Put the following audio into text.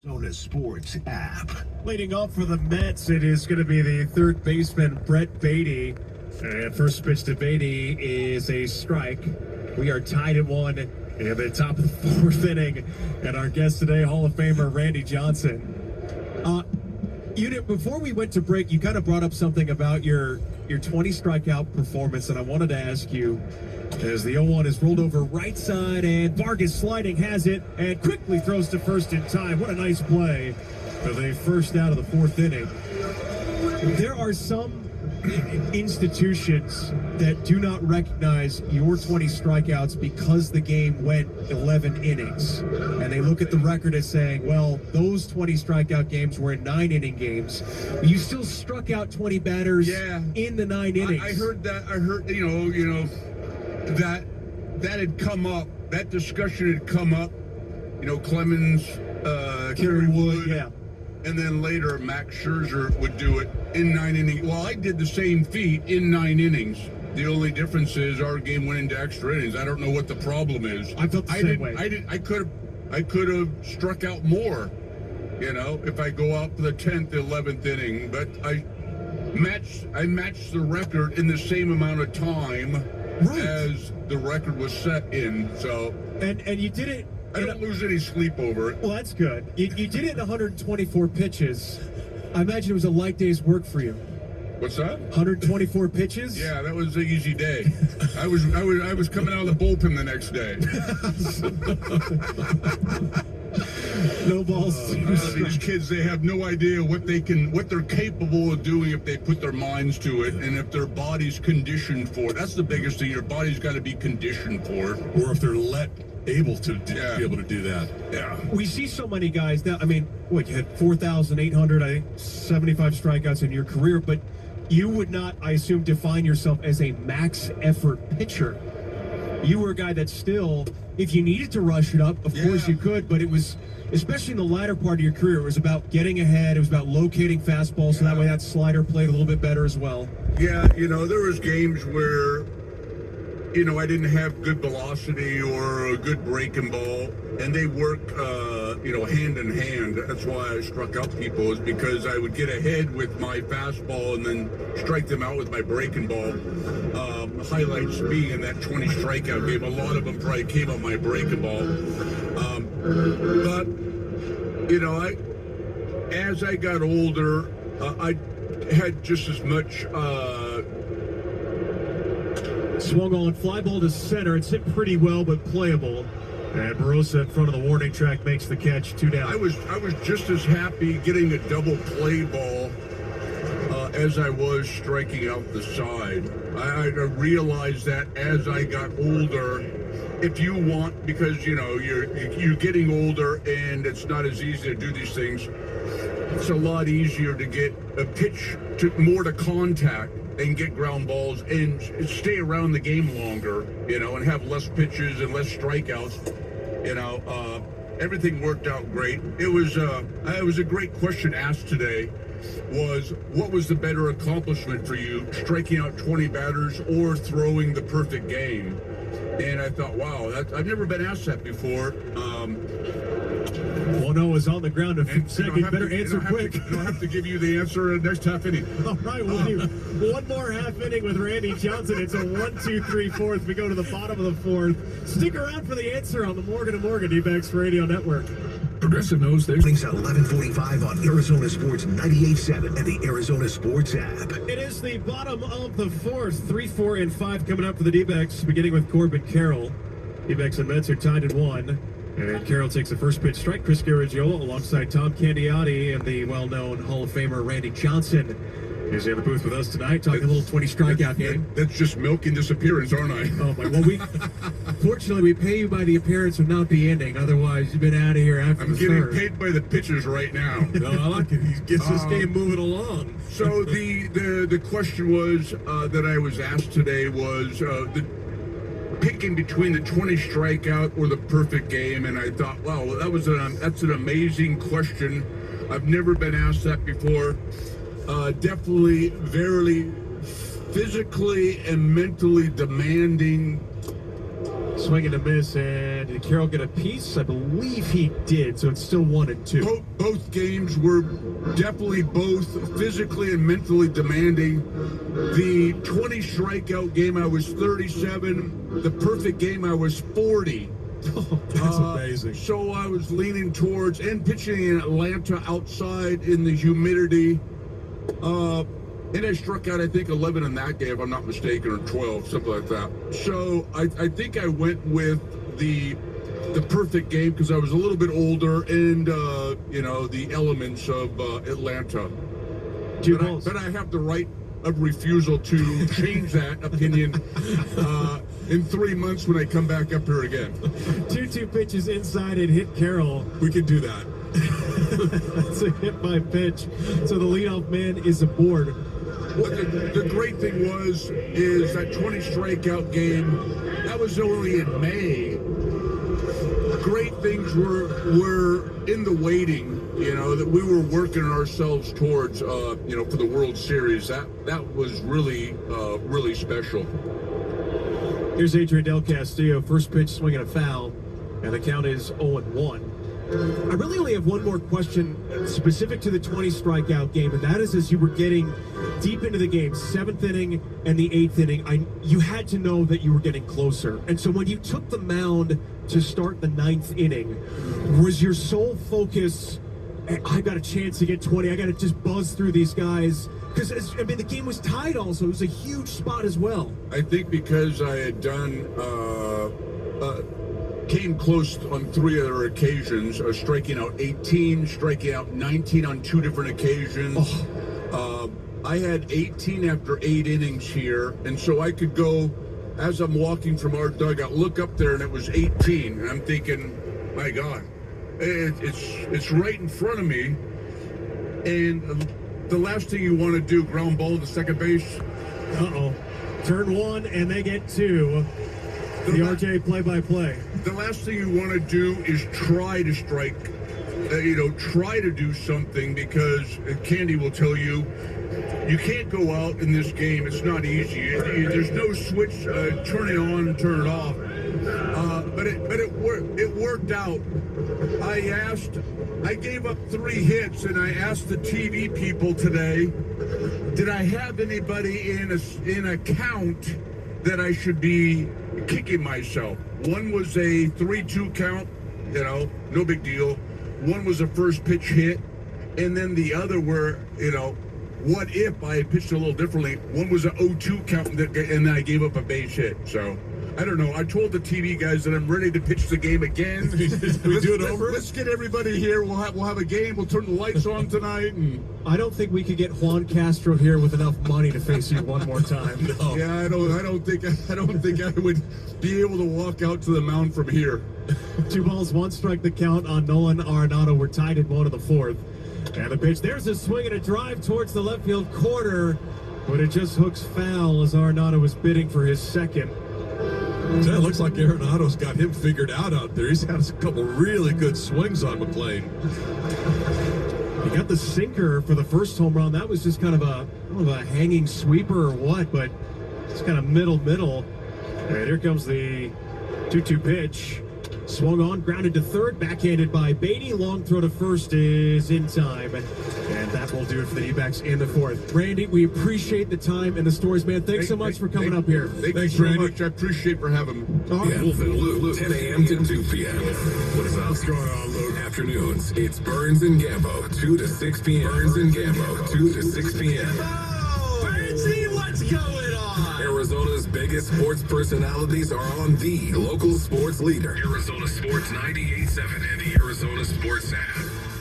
Arizona Sports app. Leading off for the Mets, it is going to be the third baseman, Brett Beatty. And first pitch to Beatty is a strike. We are tied at 1 in the top of the fourth inning. And our guest today, Hall of Famer Randy Johnson. Before we went to break, you kind of brought up something about your 20 strikeout performance, and I wanted to ask you, as the 0-1 is rolled over right side, and Vargas sliding has it, and quickly throws to first in time. What a nice play for the first out of the fourth inning. There are some institutions that do not recognize your 20 strikeouts because the game went 11 innings. And they look at the record as saying, well, those 20 strikeout games were in 9-inning games. You still struck out 20 batters in the 9 innings. I heard that. I heard, that had come up. That discussion had come up. Clemens, Kerry Wood. Yeah. And then later, Max Scherzer would do it in 9 innings. Well, I did the same feat in 9 innings. The only difference is our game went into extra innings. I don't know what the problem is. I felt the same way. I could have struck out more, if I go out for the 10th, 11th inning. But I matched the record in the same amount of time as the record was set in. So and you did it. I don't lose any sleep over it. Well, that's good. You did it in 124 pitches. I imagine it was a light day's work for you. What's that? 124 pitches? Yeah, that was an easy day. I was coming out of the bullpen the next day. No balls. These kids, they have no idea what they're capable of doing if they put their minds to it, and if their body's conditioned for it. That's the biggest thing. Your body's got to be conditioned for it. Or if they're able to be able to do that. Yeah. We see so many guys now. I mean, you had 4,800, 75 strikeouts in your career, but you would not, I assume, define yourself as a max effort pitcher. You were a guy that still, if you needed to rush it up, of course you could, but it was, especially in the latter part of your career, it was about getting ahead. It was about locating fastballs, so that way that slider played a little bit better as well. Yeah, there was games where, I didn't have good velocity or a good breaking ball, and they work, hand in hand. That's why I struck out people, is because I would get ahead with my fastball and then strike them out with my breaking ball. Highlights being in that 20 strikeout game, a lot of them probably came on my breaking ball. But as I got older, I had just as much. Swung on, fly ball to center. It's hit pretty well, but playable. And Barossa in front of the warning track makes the catch, 2 down. I was just as happy getting a double play ball as I was striking out the side. I realized that as I got older, if you want, because you're getting older and it's not as easy to do these things, it's a lot easier to get a pitch more to contact and get ground balls and stay around the game longer, and have less pitches and less strikeouts. Everything worked out great. It was a great question asked today. What was the better accomplishment for you, striking out 20 batters or throwing the perfect game? And I thought, wow, I've never been asked that before. 1-0 is on the ground. A second, better answer quick. I don't have to give you the answer next half inning. All right, we'll do one more half inning with Randy Johnson. It's a 1-2-3 fourth. We go to the bottom of the fourth. Stick around for the answer on the Morgan & Morgan D-Backs Radio Network. Progressive knows there's Things at 11:45 on Arizona Sports 98.7 and the Arizona Sports app. It is the bottom of the fourth. 3, 4, and 5 coming up for the D-Backs, beginning with Corbin Carroll. D-Backs and Mets are tied at 1. And Carroll takes the first pitch strike. Chris Garagiola alongside Tom Candiotti and the well-known Hall of Famer Randy Johnson is in the booth with us tonight, talking a little 20 strikeout game. That's just milk and disappearance, aren't I? Oh my! Well, fortunately we pay you by the appearance and not the ending. Otherwise, you've been out of here after I'm the getting third. paid by the pitchers right now. No, I like it. He gets this game moving along. So the question was that I was asked today was picking between the 20 strikeout or the perfect game, and I thought, wow, that's an amazing question. I've never been asked that before. Definitely very physically and mentally demanding Swing and a miss, and did Carroll get a piece? I believe he did, so it's still 1-2. Both games were definitely both physically and mentally demanding. The 20 strikeout game, I was 37. The perfect game, I was 40. Oh, that's amazing. So I was leaning towards and pitching in Atlanta outside in the humidity. And I struck out, I think, 11 in that game, if I'm not mistaken, or 12, something like that. So I think I went with the perfect game because I was a little bit older and, the elements of Atlanta. But I have the right of refusal to change that opinion in 3 months when I come back up here again. 2-2 pitches inside and hit Carroll. We can do that. That's a hit by pitch. So the leadoff man is aboard. Well, the great thing is that 20 strikeout game, that was only in May. Great things were in the waiting, that we were working ourselves towards, for the World Series. That was really, really special. Here's Adrian Del Castillo, first pitch swinging a foul, and the count is 0-1. I really only have one more question specific to the 20 strikeout game, and that is as you were getting deep into the game, 7th inning and the 8th inning, you had to know that you were getting closer. And so when you took the mound to start the 9th inning, was your sole focus, I got a chance to get 20, I got to just buzz through these guys? Because, the game was tied also. It was a huge spot as well. I think because I had done... came close on 3 other occasions, striking out 18, striking out 19 on 2 different occasions. I had 18 after 8 innings here, and so I could go, as I'm walking from our dugout, look up there, and it was 18, and I'm thinking, my God, it's right in front of me, and the last thing you want to do, ground ball to second base. Turn 1, and they get 2. The RJ play-by-play. The last thing you want to do is try to strike, try to do something, because Candy will tell you, you can't go out in this game. It's not easy. There's no switch, turn it on and turn it off. But it worked out. I gave up 3 hits, and I asked the TV people today, did I have anybody in a count that I should be kicking myself? One was a 3-2 count, no big deal. One was a first pitch hit, and then the other were, what if I had pitched a little differently? One was an 0-2 count, and I gave up a base hit. So I don't know. I told the TV guys that I'm ready to pitch the game again. we do it over. Let's get everybody here. We'll have a game. We'll turn the lights on tonight. And I don't think we could get Juan Castro here with enough money to face you one more time. No. Yeah, I don't think I would be able to walk out to the mound from here. 2 balls, 1 strike the count on Nolan Arenado. We're tied at 1 of the 4th. And the pitch, there's a swing and a drive towards the left field corner, but it just hooks foul as Arenado was bidding for his second. It looks like Arenado's got him figured out there. He's had a couple really good swings on McLean. He got the sinker for the first home run. That was just kind of a hanging sweeper or what, but it's kind of middle. And here comes the 2-2 pitch. Swung on, grounded to third, backhanded by Beatty. Long throw to first is in time. And that will do it for the D-backs in the 4th. Randy, we appreciate the time and the stories, man. Thanks so much for coming up here. Thanks so much. I appreciate for having me. Yeah, Wolf and Luke, 10 a.m. to 2 p.m. What is up? What's going on, Luke? Afternoons, it's Burns and Gambo, 2 to 6 p.m. Burns and Gambo, 2 to 6 p.m. Burnsy, what's going on? Arizona's biggest sports personalities are on the local sports leader. Arizona Sports 98.7 and the Arizona Sports app.